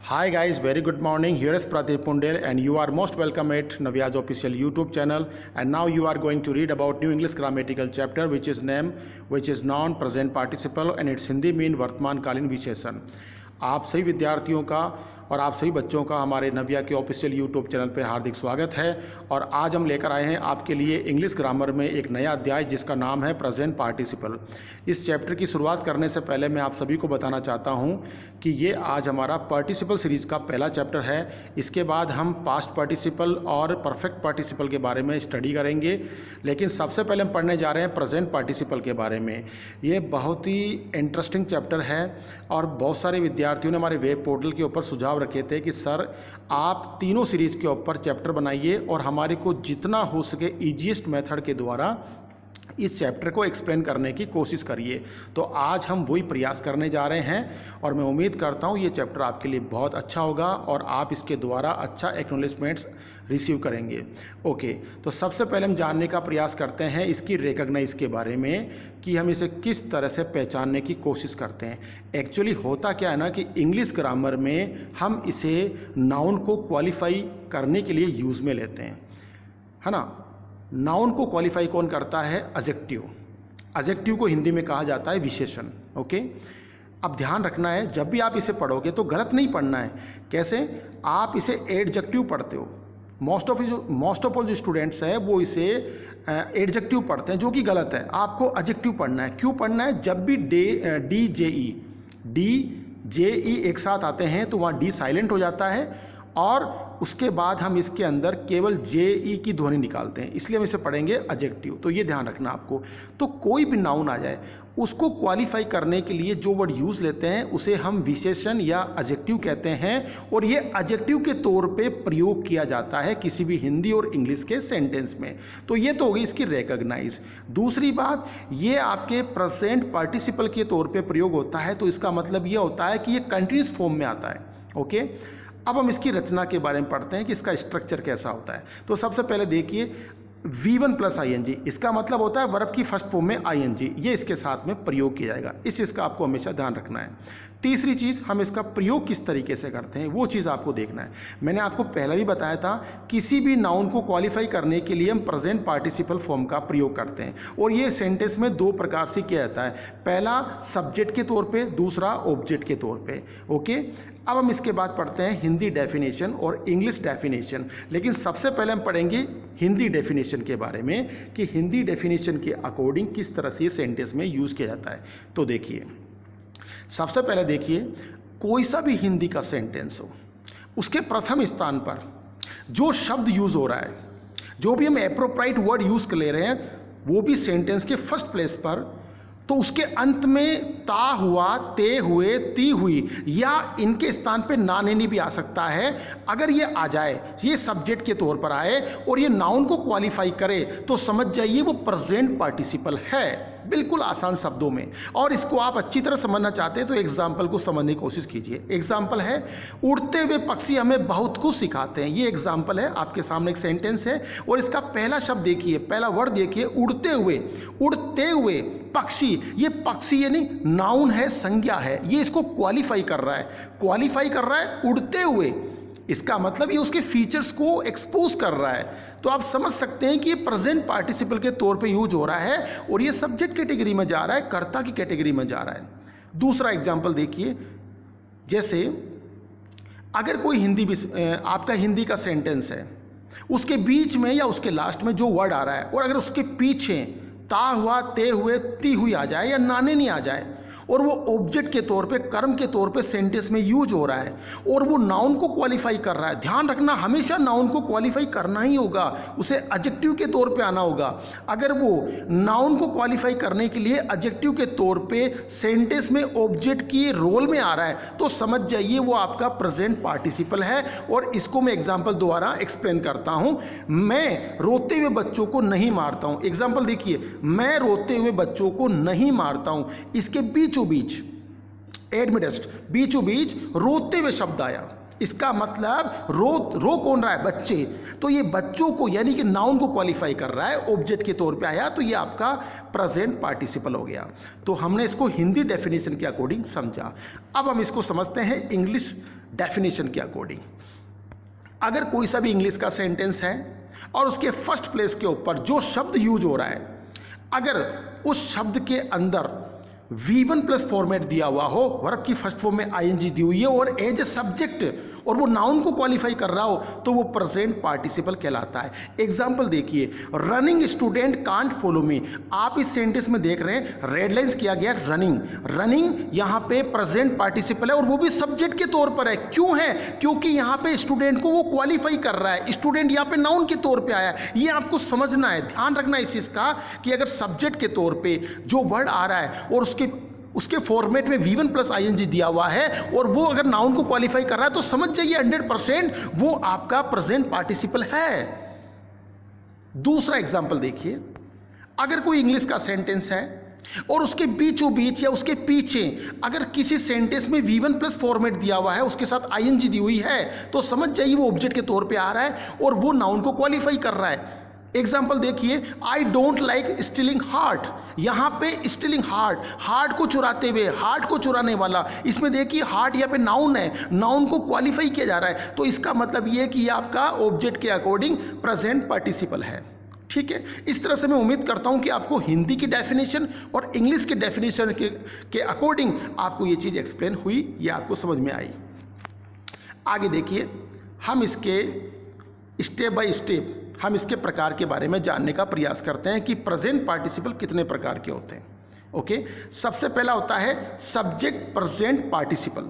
Hi guys, very good morning. Here is Pradeep Pundel and you are most welcome at Navyaj official YouTube channel. And now you are going to read about New English grammatical chapter which is noun present participle and its Hindi mean वर्तमान कालीन विशेषण। आप सभी विद्यार्थियों का और आप सभी बच्चों का हमारे नव्या के ऑफिशियल यूट्यूब चैनल पे हार्दिक स्वागत है। और आज हम लेकर आए हैं आपके लिए इंग्लिश ग्रामर में एक नया अध्याय जिसका नाम है प्रेजेंट पार्टिसिपल। इस चैप्टर की शुरुआत करने से पहले मैं आप सभी को बताना चाहता हूं कि ये आज हमारा पार्टिसिपल सीरीज़ का पहला चैप्टर है। इसके बाद हम पास्ट पार्टिसिपल और परफेक्ट पार्टिसिपल के बारे में स्टडी करेंगे, लेकिन सबसे पहले हम पढ़ने जा रहे हैं प्रेजेंट पार्टिसिपल के बारे में। ये बहुत ही इंटरेस्टिंग चैप्टर है और बहुत सारे विद्यार्थियों ने हमारे वेब पोर्टल के ऊपर सुझाव रखे थे कि सर आप तीनों सीरीज़ के ऊपर चैप्टर बनाइए और हमारे को जितना हो सके ईजीएस्ट मेथड के द्वारा इस चैप्टर को एक्सप्लेन करने की कोशिश करिए। तो आज हम वही प्रयास करने जा रहे हैं और मैं उम्मीद करता हूँ ये चैप्टर आपके लिए बहुत अच्छा होगा और आप इसके द्वारा अच्छा एक्नॉलेजमेंट्स रिसीव करेंगे। ओके, तो सबसे पहले हम जानने का प्रयास करते हैं इसकी रिकॉग्नाइज के बारे में कि हम इसे किस तरह से पहचानने की कोशिश करते हैं। एक्चुअली होता क्या है ना कि इंग्लिश ग्रामर में हम इसे नाउन को क्वालिफाई करने के लिए यूज़ में लेते हैं, है ना। नाउन को क्वालिफाई कौन करता है? एडजेक्टिव। एडजेक्टिव को हिंदी में कहा जाता है विशेषण। ओके, अब ध्यान रखना है जब भी आप इसे पढ़ोगे तो गलत नहीं पढ़ना है। कैसे? आप इसे एडजेक्टिव पढ़ते हो। मोस्ट ऑफ ऑल जो स्टूडेंट्स हैं वो इसे एडजेक्टिव पढ़ते हैं, जो कि गलत है। आपको एडजेक्टिव पढ़ना है। क्यों पढ़ना है? जब भी डी जे ई एक साथ आते हैं तो वहाँ डी साइलेंट हो जाता है और उसके बाद हम इसके अंदर केवल जे ई की ध्वनि निकालते हैं, इसलिए हम इसे पढ़ेंगे एडजेक्टिव। तो ये ध्यान रखना आपको। तो कोई भी नाउन आ जाए उसको क्वालिफाई करने के लिए जो वर्ड यूज़ लेते हैं उसे हम विशेषण या एडजेक्टिव कहते हैं और ये एडजेक्टिव के तौर पे प्रयोग किया जाता है किसी भी हिंदी और इंग्लिश के सेंटेंस में। तो ये तो होगी इसकी रिकॉग्नाइज। दूसरी बात, ये आपके प्रेजेंट पार्टिसिपल के तौर पे प्रयोग होता है, तो इसका मतलब ये होता है कि ये कंटिन्यूस फॉर्म में आता है। ओके, अब हम इसकी रचना के बारे में पढ़ते हैं कि इसका स्ट्रक्चर कैसा होता है। तो सबसे पहले देखिए V1 प्लस ING, इसका मतलब होता है वर्ब की फर्स्ट फॉर्म में ING, ये इसके साथ में प्रयोग किया जाएगा। इस चीज़ का आपको हमेशा ध्यान रखना है। तीसरी चीज़, हम इसका प्रयोग किस तरीके से करते हैं वो चीज़ आपको देखना है। मैंने आपको पहले भी बताया था किसी भी नाउन को क्वालिफाई करने के लिए हम प्रेजेंट पार्टिसिपल फॉर्म का प्रयोग करते हैं और ये सेंटेंस में दो प्रकार से किया जाता है। पहला सब्जेक्ट के तौर पे, दूसरा ऑब्जेक्ट के तौर पे। ओके, अब हम इसके बाद पढ़ते हैं हिंदी डेफिनेशन और इंग्लिश डेफिनेशन, लेकिन सबसे पहले हम पढ़ेंगे हिंदी डेफिनेशन के बारे में कि हिंदी डेफिनेशन के अकॉर्डिंग किस तरह से सेंटेंस में यूज़ किया जाता है। तो देखिए, सबसे पहले देखिए, कोई सा भी हिंदी का सेंटेंस हो उसके प्रथम स्थान पर जो शब्द यूज़ हो रहा है, जो भी हम एप्रोप्राइट वर्ड यूज़ कर ले रहे हैं, वो भी सेंटेंस के फर्स्ट प्लेस पर, तो उसके अंत में ता हुआ, ते हुए, ती हुई या इनके स्थान पे ना नेनी भी आ सकता है। अगर ये आ जाए, ये सब्जेक्ट के तौर पर आए और ये नाउन को क्वालिफाई करे तो समझ जाइए वो प्रेजेंट पार्टिसिपल है, बिल्कुल आसान शब्दों में। और इसको आप अच्छी तरह समझना चाहते हैं तो एग्जाम्पल को समझने की कोशिश कीजिए। एग्जाम्पल है, उड़ते हुए पक्षी हमें बहुत कुछ सिखाते हैं। ये एग्जाम्पल है, आपके सामने एक सेंटेंस है और इसका पहला शब्द देखिए, पहला वर्ड देखिए, उड़ते हुए। उड़ते हुए पक्षी, ये पक्षी यानी नाउन है, संज्ञा है, ये इसको क्वालिफाई कर रहा है। क्वालिफाई कर रहा है उड़ते हुए, इसका मतलब ये उसके फीचर्स को एक्सपोज कर रहा है। तो आप समझ सकते हैं कि ये प्रेजेंट पार्टिसिपल के तौर पे यूज हो रहा है और ये सब्जेक्ट कैटेगरी में जा रहा है, कर्ता की कैटेगरी में जा रहा है। दूसरा एग्जांपल देखिए, जैसे अगर कोई आपका हिंदी का सेंटेंस है, उसके बीच में या उसके लास्ट में जो वर्ड आ रहा है और अगर उसके पीछे ता हुआ, ते हुए, ती हुई आ जाए या नाने नहीं आ जाए और वो ऑब्जेक्ट के तौर पे, कर्म के तौर पे सेंटेंस में यूज हो रहा है और वो नाउन को क्वालिफाई कर रहा है। ध्यान रखना, हमेशा नाउन को क्वालिफाई करना ही होगा, उसे एडजेक्टिव के तौर पे आना होगा। अगर वो नाउन को क्वालिफाई करने के लिए एडजेक्टिव के तौर पे सेंटेंस में ऑब्जेक्ट की रोल में आ रहा है तो समझ जाइए वो आपका प्रेजेंट पार्टिसिपल है। और इसको मैं एग्जाम्पल द्वारा एक्सप्लेन करता हूं। मैं रोते हुए बच्चों को नहीं मारता हूं। एग्जाम्पल देखिए, मैं रोते हुए बच्चों को नहीं मारता हूं, इसके बीचों बीच, एडमिडेस्ट, बीचों बीच रोते हुए शब्द आया। इसका मतलब रो कौन रहा है? बच्चे। तो ये बच्चों को यानी कि नाउन को क्वालिफाई कर रहा है, ऑब्जेक्ट के तौर पे आया, तो ये आपका प्रेजेंट पार्टिसिपल हो गया। तो हमने इसको हिंदी डेफिनेशन के अकॉर्डिंग समझा। अब हम इसको समझते हैं इंग्लिश डेफिनेशन के अकॉर्डिंग। अगर कोई सा भी इंग्लिश का सेंटेंस है और उसके फर्स्ट प्लेस के ऊपर जो शब्द यूज हो रहा है, अगर उस शब्द के अंदर V1 प्लस फॉर्मेट दिया हुआ हो, वर्ब की फर्स्ट फॉर्म में आईएनजी दी हुई है और एज ए सब्जेक्ट और वो नाउन को क्वालिफाई कर रहा हो, तो वो प्रेजेंट पार्टिसिपल कहलाता है। एग्जाम्पल देखिए, running student can't follow me. आप इस सेंटेंस में देख रहे हैं रेड लाइंस किया गया रनिंग। रनिंग यहाँ पे प्रेजेंट पार्टिसिपल है और वो भी सब्जेक्ट के तौर पर है। क्यों है? क्योंकि यहाँ पे स्टूडेंट को वो क्वालिफाई कर रहा है। स्टूडेंट यहाँ पे नाउन के तौर पे आया है। ये आपको समझना है, ध्यान रखना है इस चीज का कि अगर सब्जेक्ट के तौर पे जो वर्ड आ रहा है और उसके फॉर्मेट में V1 प्लस आईएनजी दिया हुआ है और वो अगर नाउन को क्वालिफाई कर रहा है, तो समझ जाइए 100% वो आपका प्रेजेंट पार्टिसिपल है। दूसरा एग्जांपल देखिए, अगर कोई इंग्लिश का सेंटेंस है और उसके बीचों बीच या उसके पीछे अगर किसी सेंटेंस में V1 प्लस फॉर्मेट दिया हुआ है, उसके साथ आईएनजी दी हुई है, तो समझ जाइए वो ऑब्जेक्ट के तौर पे आ रहा है और वो नाउन को क्वालिफाई कर रहा है। एग्जाम्पल देखिए, I don't like stealing heart. यहां पे स्टीलिंग हार्ट, हार्ट को चुराते हुए, हार्ट को चुराने वाला, इसमें देखिए हार्ट यहाँ पे नाउन है, नाउन को क्वालिफाई किया जा रहा है, तो इसका मतलब ये कि ये आपका ऑब्जेक्ट के अकॉर्डिंग प्रेजेंट पार्टिसिपल है। ठीक है, इस तरह से मैं उम्मीद करता हूं कि आपको हिंदी की डेफिनेशन और इंग्लिश की डेफिनेशन के अकॉर्डिंग आपको ये चीज़ एक्सप्लेन हुई या आपको समझ में आई। आगे देखिए, हम इसके स्टेप बाय स्टेप हम इसके प्रकार के बारे में जानने का प्रयास करते हैं कि प्रेजेंट पार्टिसिपल कितने प्रकार के होते हैं। ओके, सबसे पहला होता है सब्जेक्ट प्रेजेंट पार्टिसिपल,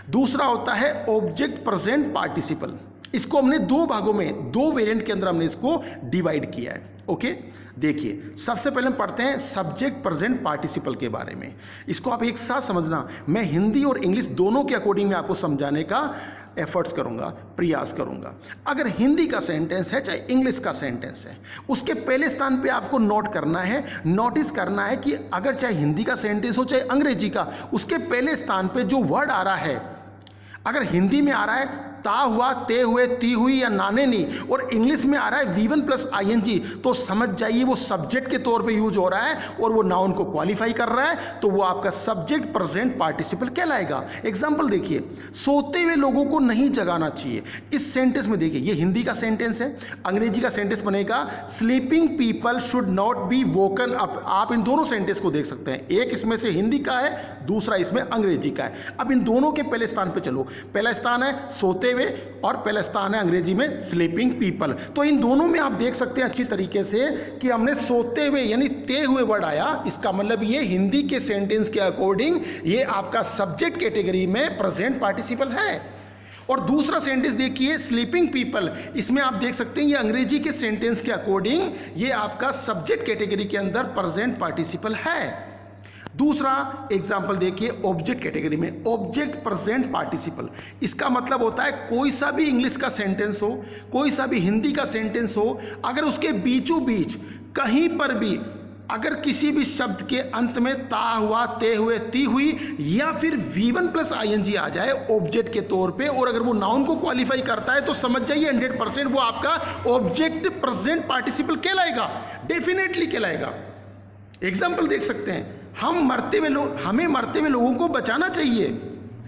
दूसरा होता है ऑब्जेक्ट प्रेजेंट पार्टिसिपल। इसको हमने दो भागों में, दो वेरिएंट के अंदर हमने इसको डिवाइड किया है। ओके, देखिए सबसे पहले हम पढ़ते हैं सब्जेक्ट प्रेजेंट पार्टिसिपल के बारे में। इसको आप एक साथ समझना, मैं हिंदी और इंग्लिश दोनों के अकॉर्डिंग में आपको समझाने का एफर्ट्स करूंगा, प्रयास करूंगा। अगर हिंदी का सेंटेंस है चाहे इंग्लिश का सेंटेंस है, उसके पहले स्थान पे आपको नोट करना है, नोटिस करना है कि अगर चाहे हिंदी का सेंटेंस हो चाहे अंग्रेजी का, उसके पहले स्थान पे जो वर्ड आ रहा है, अगर हिंदी में आ रहा है ता हुआ, ते हुए, ती हुई या नाने नहीं, और इंग्लिश में आ रहा है V1 प्लस आईएनजी, तो समझ जाइए वो सब्जेक्ट के तौर पे यूज हो रहा है और वो नाउन को क्वालिफाई कर रहा है, तो वो आपका सब्जेक्ट प्रेजेंट पार्टिसिपल कहलाएगा। एग्जांपल देखिए, सोते हुए लोगों को नहीं जगाना चाहिए। इस सेंटेंस में देखिए, ये हिंदी का सेंटेंस है, अंग्रेजी का सेंटेंस बनेगा sleeping people should not be woken up. आप इन दोनों सेंटेंस को देख सकते हैं, एक इसमें से हिंदी का है, दूसरा इसमें अंग्रेजी का है। अब इन दोनों के पहले स्थान पर चलो, पहला स्थान है सोते हुए और पहला स्थान है अंग्रेजी में स्लीपिंग पीपल। तो इन दोनों में आप देख सकते हैं अच्छी तरीके से कि हमने सोते हुए यानी ते हुए वर्ड आया, इसका मतलब ये हिंदी के सेंटेंस के अकॉर्डिंग ये आपका सब्जेक्ट कैटेगरी में प्रेजेंट पार्टिसिपल है। और दूसरा सेंटेंस देखिए स्लीपिंग पीपल, इसमें आप देख सकते हैं ये अंग्रेजी के सेंटेंस के अकॉर्डिंग ये आपका सब्जेक्ट कैटेगरी के अंदर प्रेजेंट पार्टिसिपल है। दूसरा एग्जाम्पल देखिए ऑब्जेक्ट कैटेगरी में, ऑब्जेक्ट प्रेजेंट पार्टिसिपल, इसका मतलब होता है कोई सा भी इंग्लिश का सेंटेंस हो, कोई सा भी हिंदी का सेंटेंस हो, अगर उसके बीचों बीच कहीं पर भी अगर किसी भी शब्द के अंत में ता हुआ, ते हुए, ती हुई या फिर V1 प्लस आईएनजी आ जाए ऑब्जेक्ट के तौर पे, और अगर वो नाउन को क्वालिफाई करता है, तो समझ जाइए 100% वो आपका ऑब्जेक्ट प्रेजेंट पार्टिसिपल कहलाएगा, डेफिनेटली कहलाएगा। एग्जाम्पल देख सकते हैं, हमें मरते हुए लोगों को बचाना चाहिए,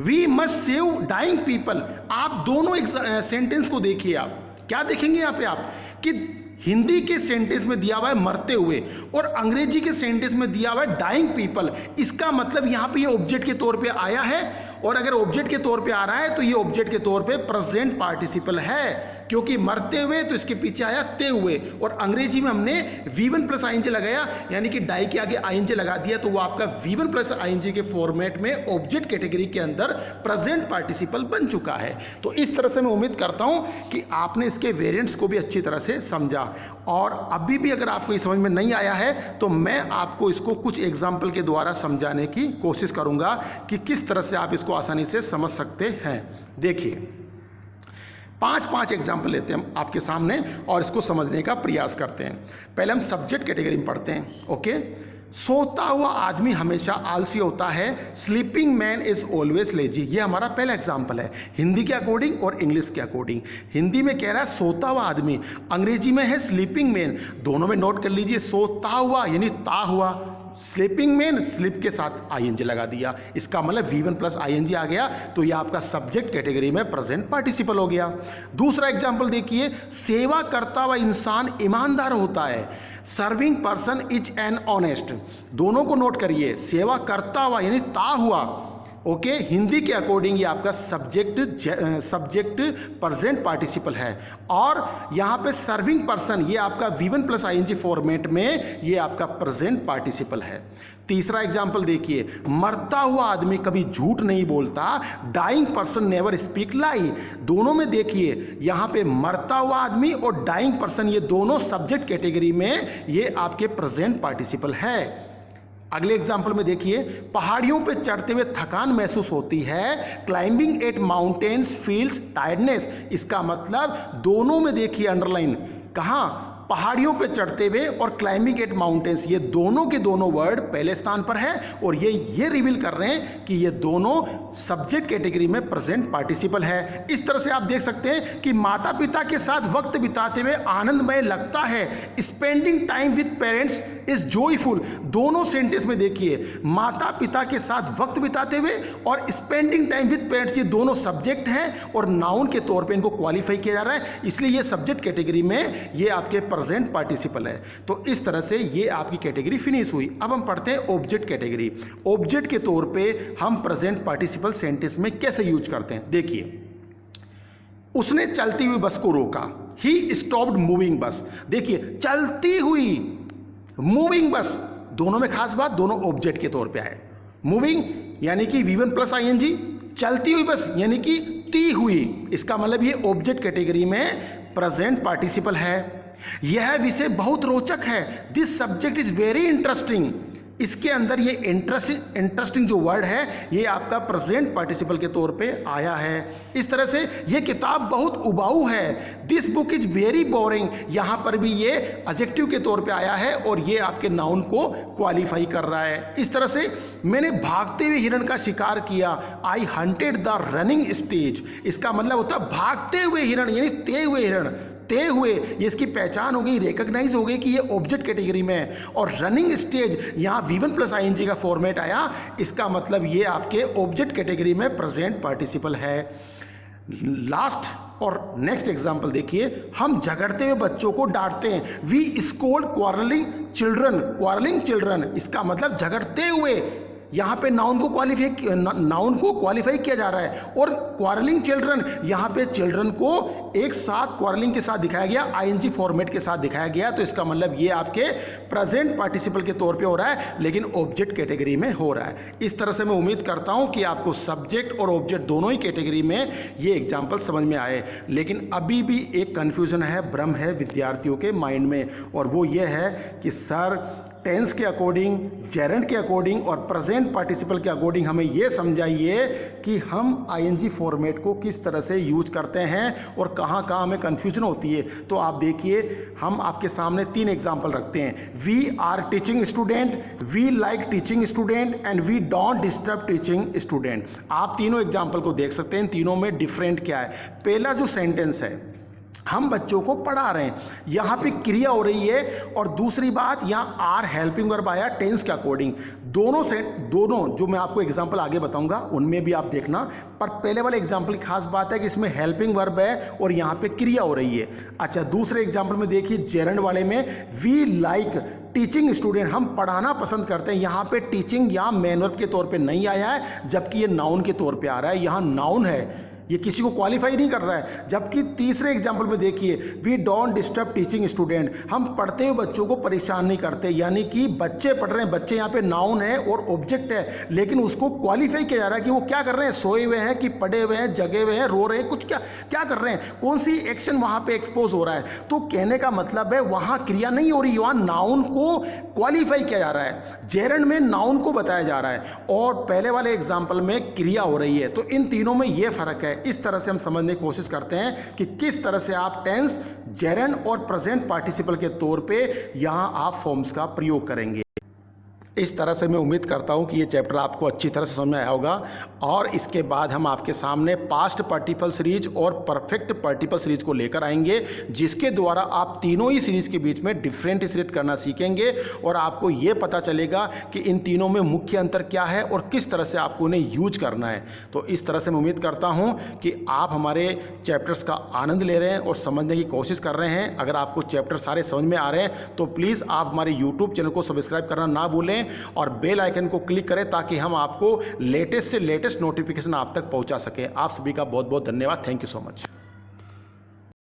we must save dying people. आप दोनों सेंटेंस को देखिए, आप क्या देखेंगे यहाँ पे आप कि हिंदी के सेंटेंस में दिया हुआ है मरते हुए और अंग्रेजी के सेंटेंस में दिया हुआ है डाइंग पीपल। इसका मतलब यहाँ पे ये ऑब्जेक्ट के तौर पे आया है, और अगर ऑब्जेक्ट के तौर पे आ रहा है तो ये ऑब्जेक्ट के तौर पे प्रेजेंट पार्टिसिपल है, क्योंकि मरते हुए तो इसके पीछे आया ते हुए, और अंग्रेजी में हमने V1 प्लस आईएनजी लगाया, यानी कि डाई के आगे आईएनजी लगा दिया, तो वो आपका V1 प्लस आईएनजी के फॉर्मेट में ऑब्जेक्ट कैटेगरी के अंदर प्रेजेंट पार्टिसिपल बन चुका है। तो इस तरह से मैं उम्मीद करता हूं कि आपने इसके वेरिएंट्स को भी अच्छी तरह से समझा, और अभी भी अगर आपको ये समझ में नहीं आया है तो मैं आपको इसको कुछ एग्जाम्पल के द्वारा समझाने की कोशिश करूंगा कि किस तरह से आप इसको आसानी से समझ सकते हैं। देखिए 5 एग्जाम्पल लेते हैं हम आपके सामने और इसको समझने का प्रयास करते हैं। पहले हम सब्जेक्ट कैटेगरी में पढ़ते हैं। ओके, सोता हुआ आदमी हमेशा आलसी होता है, sleeping man is always lazy. ये हमारा पहला एग्जाम्पल है हिंदी के अकॉर्डिंग और इंग्लिश के अकॉर्डिंग। हिंदी में कह रहा है सोता हुआ आदमी, अंग्रेजी में है स्लीपिंग मैन। दोनों में नोट कर लीजिए, सोता हुआ यानी ता हुआ, स्लीपिंग मैन, स्लीप के साथ आईएनजी लगा दिया, इसका मतलब V1 प्लस आईएनजी आ गया, तो ये आपका सब्जेक्ट कैटेगरी में प्रेजेंट पार्टिसिपल हो गया। दूसरा एग्जाम्पल देखिए, सेवा करता हुआ इंसान ईमानदार होता है, serving person is an honest. दोनों को नोट करिए, सेवा करता हुआ यानी ता हुआ, ओके हिंदी के अकॉर्डिंग ये आपका सब्जेक्ट प्रेजेंट पार्टिसिपल है, और यहाँ पे सर्विंग पर्सन ये आपका V1 प्लस आईएनजी फॉर्मेट में ये आपका प्रेजेंट पार्टिसिपल है। तीसरा एग्जाम्पल देखिए, मरता हुआ आदमी कभी झूठ नहीं बोलता, डाइंग पर्सन नेवर स्पीक लाई। दोनों में देखिए यहाँ पे मरता हुआ आदमी और डाइंग पर्सन ये दोनों सब्जेक्ट कैटेगरी में ये आपके प्रेजेंट पार्टिसिपल है। अगले एग्जाम्पल में देखिए, पहाड़ियों पे चढ़ते हुए थकान महसूस होती है, climbing at mountains feels tiredness. इसका मतलब दोनों में देखिए अंडरलाइन, कहाँ पहाड़ियों पे चढ़ते हुए और क्लाइंबिंग एट माउंटेन्स, ये दोनों के दोनों वर्ड पहले स्थान पर है, और ये रिवील कर रहे हैं कि ये दोनों सब्जेक्ट कैटेगरी में प्रेजेंट पार्टिसिपल है। इस तरह से आप देख सकते हैं कि माता पिता के साथ वक्त बिताते हुए आनंदमय लगता है, spending time with parents is joyful. दोनों सेंटेंस में देखिए, माता पिता के साथ वक्त बिताते हुए और स्पेंडिंग टाइम विद पेरेंट्स, ये दोनों सब्जेक्ट हैं और नाउन के तौर पे इनको क्वालिफाई किया जा रहा है, इसलिए ये सब्जेक्ट कैटेगरी में ये आपके प्रेजेंट पार्टिसिपल है। तो इस तरह से ये आपकी कैटेगरी फिनिश हुई। अब हम पढ़ते हैं ऑब्जेक्ट कैटेगरी। ऑब्जेक्ट के तौर पे हम प्रेजेंट पार्टिसिपल सेंटेंस में कैसे यूज करते हैं, देखिए, उसने चलती हुई बस को रोका, ही स्टॉप्ड मूविंग बस। देखिए चलती हुई, मूविंग बस, दोनों में खास बात, दोनों ऑब्जेक्ट के तौर पे आए। मूविंग यानी कि V1 प्लस आईएनजी, चलती हुई बस यानी कि ती हुई, इसका मतलब ये ऑब्जेक्ट कैटेगरी में प्रेजेंट पार्टिसिपल है। यह विषय बहुत रोचक है, this subject is very interesting. इसके अंदर ये इंटरेस्टिंग जो वर्ड है ये आपका प्रेजेंट पार्टिसिपल के तौर पे आया है। इस तरह से ये किताब बहुत उबाऊ है, this book is very boring, यहाँ पर भी ये एडजेक्टिव के तौर पे आया है और ये आपके नाउन को क्वालिफाई कर रहा है। इस तरह से मैंने भागते हुए हिरण का शिकार किया, आई हंटेड द रनिंग स्टेज। इसका मतलब होता है भागते हुए हिरण यानी ते हुए हिरण, ते हुए, ये इसकी पहचान हो गई, रिकॉग्नाइज हो गई कि ये ऑब्जेक्ट कैटेगरी में है। और रनिंग स्टेज यहाँ V1 प्लस आईएनजी का फॉर्मेट आया, इसका मतलब ये आपके ऑब्जेक्ट कैटेगरी में प्रेजेंट पार्टिसिपल है। लास्ट और नेक्स्ट एग्जाम्पल देखिए, हम झगड़ते हुए बच्चों को डांटते हैं, we scold quarrelling children. Quarrelling children इसका मतलब झगड़ते हुए, यहाँ पे नाउन को क्वालिफाई किया जा रहा है, और क्वारलिंग चिल्ड्रन यहाँ पे चिल्ड्रन को एक साथ क्वारलिंग के साथ दिखाया गया, आईएनजी फॉर्मेट के साथ दिखाया गया, तो इसका मतलब ये आपके प्रेजेंट पार्टिसिपल के तौर पे हो रहा है, लेकिन ऑब्जेक्ट कैटेगरी में हो रहा है। इस तरह से मैं उम्मीद करता हूँ कि आपको सब्जेक्ट और ऑब्जेक्ट दोनों ही कैटेगरी में ये एग्जाम्पल समझ में आए, लेकिन अभी भी एक कन्फ्यूजन है, भ्रम है विद्यार्थियों के माइंड में, और वो ये है कि सर टेंस के अकॉर्डिंग, जेरेंट के अकॉर्डिंग और प्रेजेंट पार्टिसिपल के अकॉर्डिंग हमें ये समझाइए कि हम आईएनजी फॉर्मेट को किस तरह से यूज करते हैं और कहाँ कहाँ हमें कन्फ्यूजन होती है। तो आप देखिए, हम आपके सामने 3 एग्जाम्पल रखते हैं, we are teaching student, we like teaching student and we don't disturb teaching student. आप तीनों एग्जाम्पल को देख सकते हैं, तीनों में डिफरेंट क्या है। पहला जो सेंटेंस है, हम बच्चों को पढ़ा रहे हैं, यहाँ पे क्रिया हो रही है, और दूसरी बात यहाँ आर हेल्पिंग वर्ब आया टेंस के अकॉर्डिंग। दोनों जो मैं आपको एग्जांपल आगे बताऊंगा उनमें भी आप देखना, पर पहले वाले एग्जांपल की खास बात है कि इसमें हेल्पिंग वर्ब है और यहाँ पे क्रिया हो रही है। अच्छा, दूसरे एग्जांपल में देखिए, जेरेंट वाले में वी लाइक टीचिंग स्टूडेंट, हम पढ़ाना पसंद करते हैं, यहाँ पे टीचिंग या मेन वर्ब के तौर पे नहीं आया है, जबकि ये नाउन के तौर पे आ रहा है, यहाँ नाउन है, ये किसी को क्वालिफाई नहीं कर रहा है। जबकि तीसरे एग्जाम्पल में देखिए, we don't disturb teaching student, हम पढ़ते हुए बच्चों को परेशान नहीं करते, यानी कि बच्चे पढ़ रहे हैं, बच्चे यहाँ पे नाउन है और ऑब्जेक्ट है, लेकिन उसको क्वालिफाई किया जा रहा है कि वो क्या कर रहे हैं, सोए हुए हैं कि पढ़े हुए हैं, जगे हुए हैं, रो रहे हैं, कुछ क्या कर रहे हैं, कौन सी एक्शन वहाँ पे एक्सपोज हो रहा है। तो कहने का मतलब है वहाँ क्रिया नहीं हो रही, वहाँ नाउन को क्वालिफाई किया जा रहा है, जेरेंट में नाउन को बताया जा रहा है और पहले वाले एग्जाम्पल में क्रिया हो रही है। तो इन तीनों में ये फर्क है। इस तरह से हम समझने की कोशिश करते हैं कि किस तरह से आप टेंस, जेरेंट और प्रेजेंट पार्टिसिपल के तौर पे यहां आप फॉर्म्स का प्रयोग करेंगे। इस तरह से मैं उम्मीद करता हूँ कि ये चैप्टर आपको अच्छी तरह से समझ में आया होगा और इसके बाद हम आपके सामने पास्ट पार्टिकल सीरीज और परफेक्ट पार्टिकल सीरीज को लेकर आएंगे, जिसके द्वारा आप तीनों ही सीरीज के बीच में डिफ्रेंशिएट करना सीखेंगे और आपको ये पता चलेगा कि इन तीनों में मुख्य अंतर क्या है और किस तरह से आपको उन्हें यूज करना है। तो इस तरह से मैं उम्मीद करता हूँ कि आप हमारे चैप्टर्स का आनंद ले रहे हैं और समझने की कोशिश कर रहे हैं। अगर आपको चैप्टर सारे समझ में आ रहे हैं तो प्लीज़ आप हमारे यूट्यूब चैनल को सब्सक्राइब करना ना भूलें और बेल आइकन को क्लिक करें ताकि हम आपको लेटेस्ट से लेटेस्ट नोटिफिकेशन आप तक पहुंचा सकें। आप सभी का बहुत बहुत धन्यवाद। Thank you so much.